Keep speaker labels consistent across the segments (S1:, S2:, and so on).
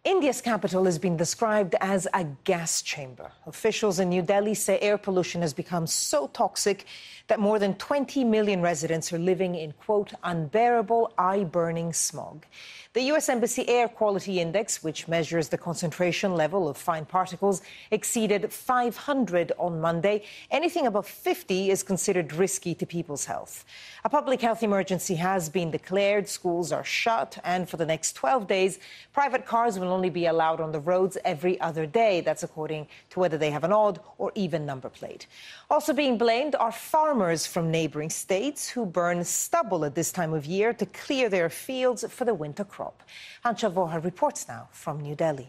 S1: India's capital has been described as a gas chamber. Officials in New Delhi say air pollution has become so toxic that more than 20 million residents are living in, quote, unbearable, eye-burning smog. The U.S. Embassy Air Quality Index, which measures the concentration level of fine particles, exceeded 500 on Monday. Anything above 50 is considered risky to people's health. A public health emergency has been declared. Schools are shut, and for the next 12 days, private cars will only be allowed on the roads every other day. That's according to whether they have an odd or even number plate. Also being blamed are farmers from neighbouring states who burn stubble at this time of year to clear their fields for the winter crop. Anchal Vohra reports now from New Delhi.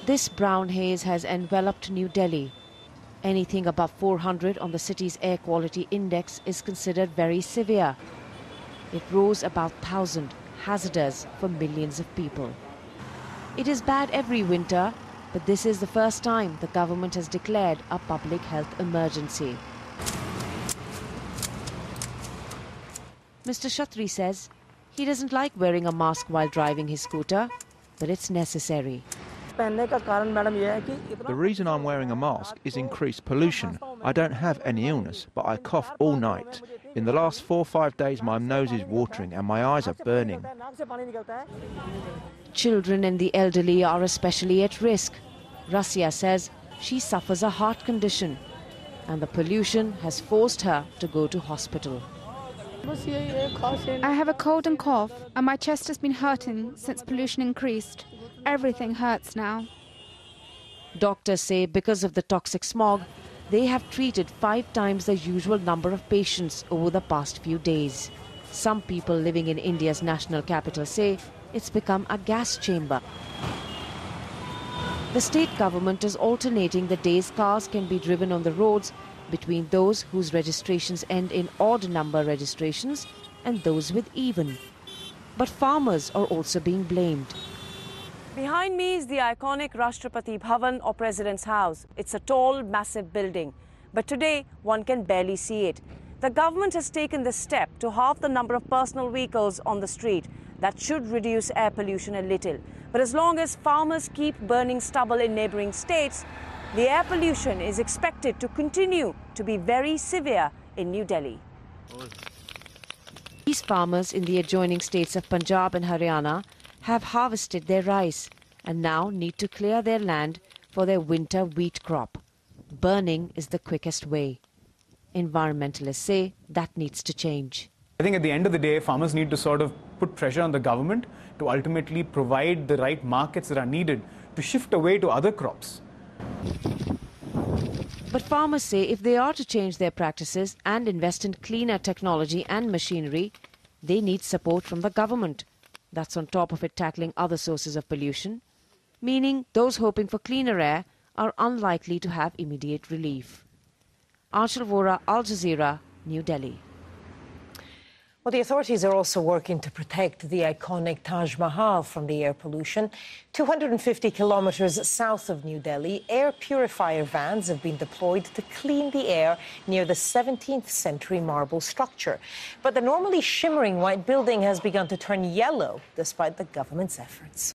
S2: This brown haze has enveloped New Delhi. Anything above 400 on the city's air quality index is considered very severe. It rose about 1,000, hazardous for millions of people. It is bad every winter, but this is the first time the government has declared a public health emergency. Mr. Shatri says he doesn't like wearing a mask while driving his scooter, but it's necessary.
S3: The reason I'm wearing a mask is increased pollution. I don't have any illness, but I cough all night. In the last 4 or 5 days, my nose is watering and my eyes are burning.
S2: Children and the elderly are especially at risk. Rasya says she suffers a heart condition, and the pollution has forced her to go to hospital.
S4: I have a cold and cough, and my chest has been hurting since pollution increased. Everything hurts now.
S2: Doctors say because of the toxic smog, they have treated 5 times the usual number of patients over the past few days. Some people living in India's national capital say it's become a gas chamber. The state government is alternating the days cars can be driven on the roads between those whose registrations end in odd number registrations and those with even. But farmers are also being blamed.
S5: Behind me is the iconic Rashtrapati Bhavan, or President's House. It's a tall, massive building. But today, one can barely see it. The government has taken this step to halve the number of personal vehicles on the street. That should reduce air pollution a little. But as long as farmers keep burning stubble in neighbouring states, the air pollution is expected to continue to be very severe in New Delhi.
S2: These farmers in the adjoining states of Punjab and Haryana have harvested their rice and now need to clear their land for their winter wheat crop. Burning is the quickest way. Environmentalists say that needs to change.
S6: I think at the end of the day, farmers need to sort of put pressure on the government to ultimately provide the right markets that are needed to shift away to other crops.
S2: But farmers say if they are to change their practices and invest in cleaner technology and machinery, they need support from the government. That's on top of it tackling other sources of pollution, meaning those hoping for cleaner air are unlikely to have immediate relief. Anchal Vohra, Al Jazeera, New Delhi.
S1: Well, the authorities are also working to protect the iconic Taj Mahal from the air pollution. 250 kilometres south of New Delhi, air purifier vans have been deployed to clean the air near the 17th century marble structure. But the normally shimmering white building has begun to turn yellow despite the government's efforts.